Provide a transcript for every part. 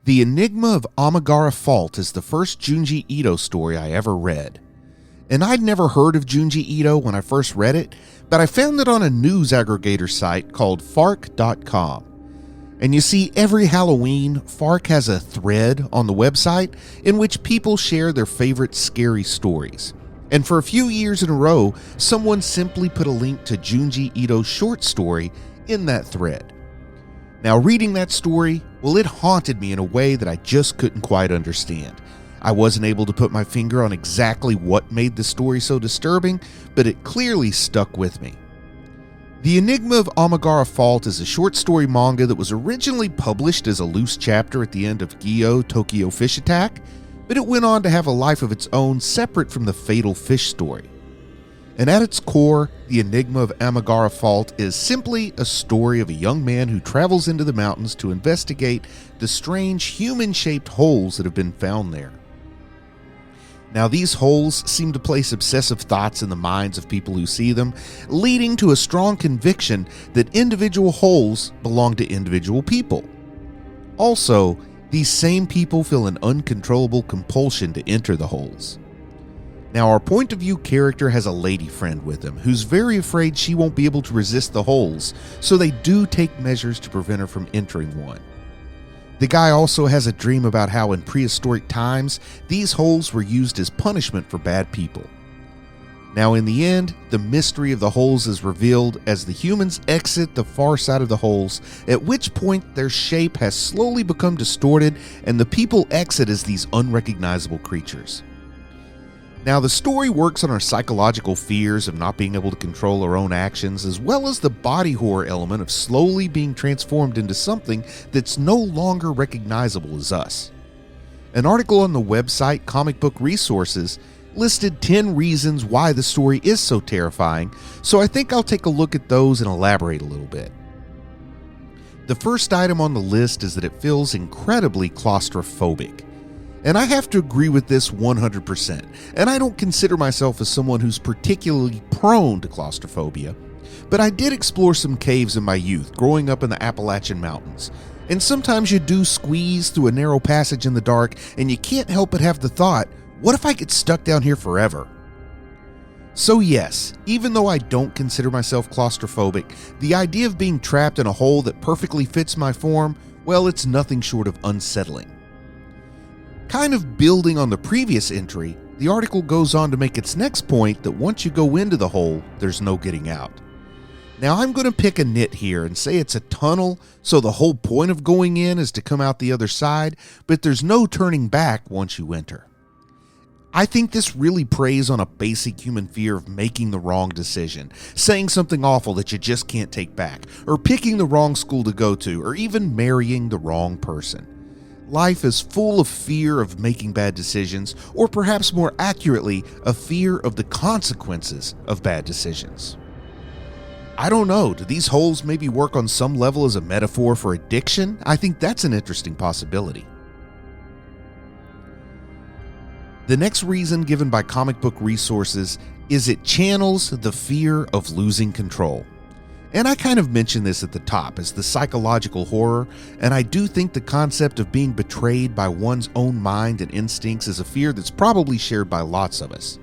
The Enigma of Amigara Fault is the first Junji Ito story I ever read. And I'd never heard of Junji Ito when I first read it, but I found it on a news aggregator site called Fark.com. And you see, every Halloween, Fark has a thread on the website in which people share their favorite scary stories. And for a few years in a row, someone simply put a link to Junji Ito's short story in that thread. Now, reading that story, well, it haunted me in a way that I just couldn't quite understand. I wasn't able to put my finger on exactly what made the story so disturbing, but it clearly stuck with me. The Enigma of Amigara Fault is a short story manga that was originally published as a loose chapter at the end of Gyo Tokyo Fish Attack, but it went on to have a life of its own separate from the Fatal Fish story. And at its core, the Enigma of Amigara Fault is simply a story of a young man who travels into the mountains to investigate the strange human-shaped holes that have been found there. Now, these holes seem to place obsessive thoughts in the minds of people who see them, leading to a strong conviction that individual holes belong to individual people. Also, these same people feel an uncontrollable compulsion to enter the holes. Now, our point of view character has a lady friend with him who's very afraid she won't be able to resist the holes, so they do take measures to prevent her from entering one. The guy also has a dream about how in prehistoric times, these holes were used as punishment for bad people. Now, in the end, the mystery of the holes is revealed as the humans exit the far side of the holes, at which point their shape has slowly become distorted and the people exit as these unrecognizable creatures. Now, the story works on our psychological fears of not being able to control our own actions, as well as the body horror element of slowly being transformed into something that's no longer recognizable as us. An article on the website Comic Book Resources listed 10 reasons why the story is so terrifying, so I think I'll take a look at those and elaborate a little bit. The first item on the list is that it feels incredibly claustrophobic. And I have to agree with this 100%, and I don't consider myself as someone who's particularly prone to claustrophobia, but I did explore some caves in my youth growing up in the Appalachian Mountains, and sometimes you do squeeze through a narrow passage in the dark and you can't help but have the thought, what if I get stuck down here forever? So yes, even though I don't consider myself claustrophobic, the idea of being trapped in a hole that perfectly fits my form, well, it's nothing short of unsettling. Kind of building on the previous entry, the article goes on to make its next point that once you go into the hole, there's no getting out. Now, I'm going to pick a nit here and say it's a tunnel, so the whole point of going in is to come out the other side, but there's no turning back once you enter. I think this really preys on a basic human fear of making the wrong decision, saying something awful that you just can't take back, or picking the wrong school to go to, or even marrying the wrong person. Life is full of fear of making bad decisions, or perhaps more accurately, a fear of the consequences of bad decisions. I don't know, do these holes maybe work on some level as a metaphor for addiction? I think that's an interesting possibility. The next reason given by Comic Book Resources is it channels the fear of losing control. And I kind of mentioned this at the top as the psychological horror, and I do think the concept of being betrayed by one's own mind and instincts is a fear that's probably shared by lots of us.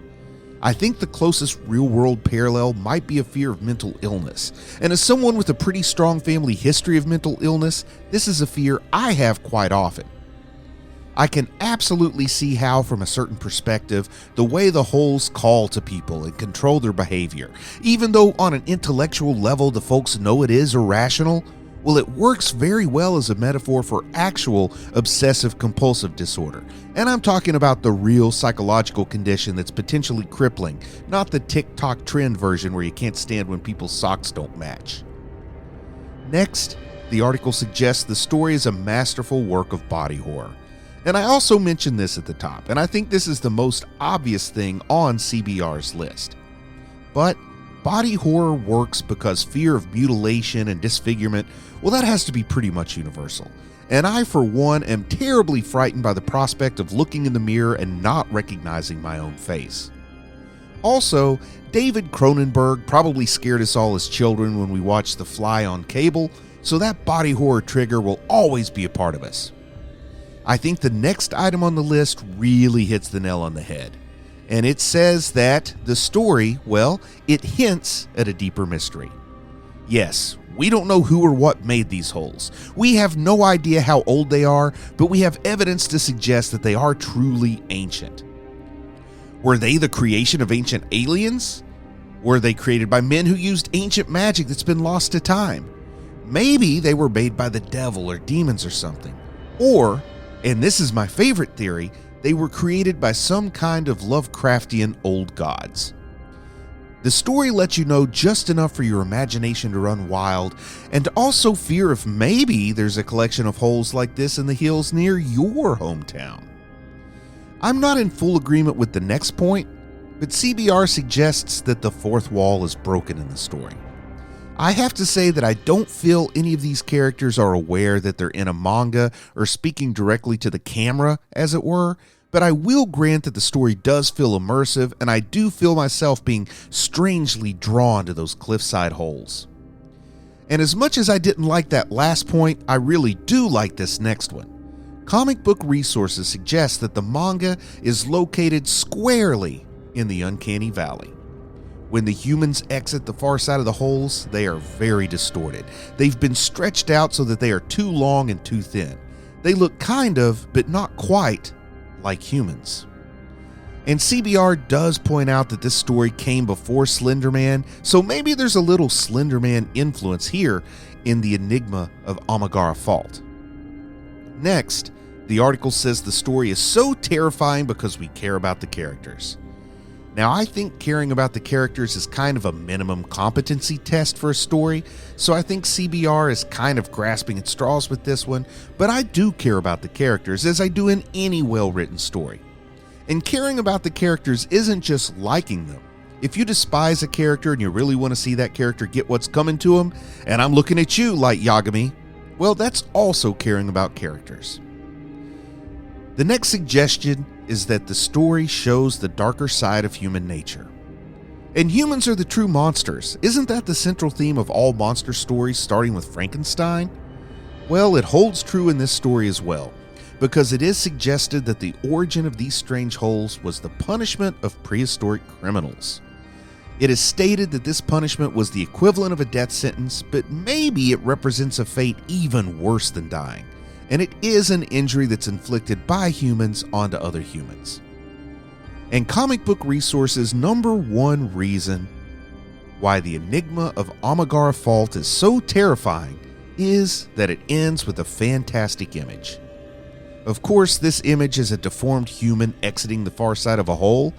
I think the closest real-world parallel might be a fear of mental illness, and as someone with a pretty strong family history of mental illness, this is a fear I have quite often. I can absolutely see how, from a certain perspective, the way the holes call to people and control their behavior, even though on an intellectual level the folks know it is irrational, well, it works very well as a metaphor for actual obsessive-compulsive disorder. And I'm talking about the real psychological condition that's potentially crippling, not the TikTok trend version where you can't stand when people's socks don't match. Next, the article suggests the story is a masterful work of body horror. And I also mentioned this at the top, and I think this is the most obvious thing on CBR's list. But body horror works because fear of mutilation and disfigurement, well, that has to be pretty much universal. And I, for one, am terribly frightened by the prospect of looking in the mirror and not recognizing my own face. Also, David Cronenberg probably scared us all as children when we watched The Fly on cable, so that body horror trigger will always be a part of us. I think the next item on the list really hits the nail on the head. And it says that the story, well, it hints at a deeper mystery. Yes, we don't know who or what made these holes. We have no idea how old they are, but we have evidence to suggest that they are truly ancient. Were they the creation of ancient aliens? Were they created by men who used ancient magic that's been lost to time? Maybe they were made by the devil or demons or something. Or, and this is my favorite theory, they were created by some kind of Lovecraftian old gods. The story lets you know just enough for your imagination to run wild, and also fear if maybe there's a collection of holes like this in the hills near your hometown. I'm not in full agreement with the next point, but CBR suggests that the fourth wall is broken in the story. I have to say that I don't feel any of these characters are aware that they're in a manga or speaking directly to the camera, as it were, but I will grant that the story does feel immersive, and I do feel myself being strangely drawn to those cliffside holes. And as much as I didn't like that last point, I really do like this next one. Comic Book Resources suggests that the manga is located squarely in the Uncanny Valley. When the humans exit the far side of the holes, they are very distorted. They've been stretched out so that they are too long and too thin. They look kind of, but not quite, like humans. And CBR does point out that this story came before Slender Man, so maybe there's a little Slender Man influence here in the Enigma of Amigara Fault. Next, the article says the story is so terrifying because we care about the characters. Now, I think caring about the characters is kind of a minimum competency test for a story, so I think CBR is kind of grasping at straws with this one, but I do care about the characters as I do in any well-written story. And caring about the characters isn't just liking them. If you despise a character and you really want to see that character get what's coming to him, and I'm looking at you, Light Yagami, well, that's also caring about characters. The next suggestion is that the story shows the darker side of human nature. And humans are the true monsters. Isn't that the central theme of all monster stories, starting with Frankenstein? Well, it holds true in this story as well, because it is suggested that the origin of these strange holes was the punishment of prehistoric criminals. It is stated that this punishment was the equivalent of a death sentence, but maybe it represents a fate even worse than dying. And it is an injury that's inflicted by humans onto other humans. And Comic Book Resources' number one reason why the Enigma of Amigara Fault is so terrifying is that it ends with a fantastic image. Of course, this image is a deformed human exiting the far side of a hole,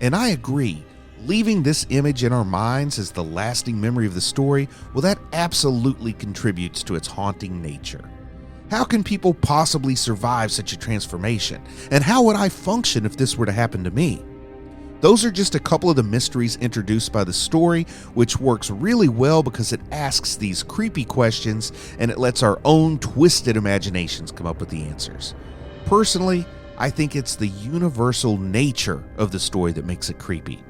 and I agree, leaving this image in our minds as the lasting memory of the story, well, that absolutely contributes to its haunting nature. How can people possibly survive such a transformation? And how would I function if this were to happen to me? Those are just a couple of the mysteries introduced by the story, which works really well because it asks these creepy questions and it lets our own twisted imaginations come up with the answers. Personally, I think it's the universal nature of the story that makes it creepy.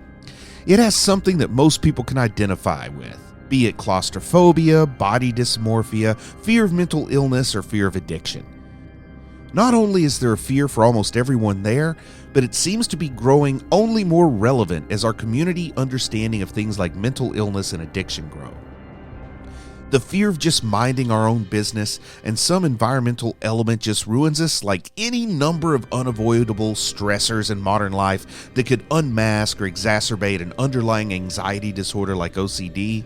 It has something that most people can identify with, be it claustrophobia, body dysmorphia, fear of mental illness, or fear of addiction. Not only is there a fear for almost everyone there, but it seems to be growing only more relevant as our community understanding of things like mental illness and addiction grow. The fear of just minding our own business and some environmental element just ruins us like any number of unavoidable stressors in modern life that could unmask or exacerbate an underlying anxiety disorder like OCD.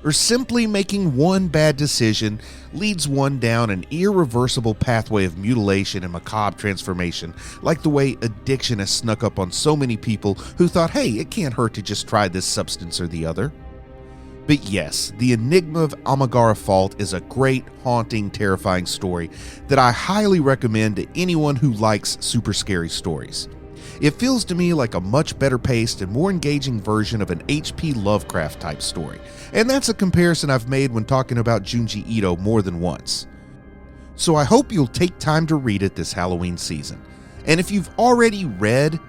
Or simply making one bad decision leads one down an irreversible pathway of mutilation and macabre transformation, like the way addiction has snuck up on so many people who thought, hey, it can't hurt to just try this substance or the other. But yes, the Enigma of Amigara Fault is a great, haunting, terrifying story that I highly recommend to anyone who likes super scary stories. It feels to me like a much better paced and more engaging version of an H.P. Lovecraft type story, and that's a comparison I've made when talking about Junji Ito more than once. So I hope you'll take time to read it this Halloween season. And if you've already read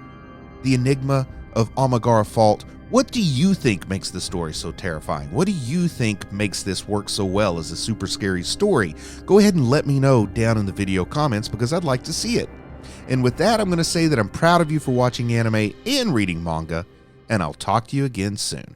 The Enigma of Amigara Fault, What do you think makes the story so terrifying? What do you think makes this work so well as a super scary story? Go ahead and let me know down in the video comments because I'd like to see it. And with that, I'm going to say that I'm proud of you for watching anime and reading manga, and I'll talk to you again soon.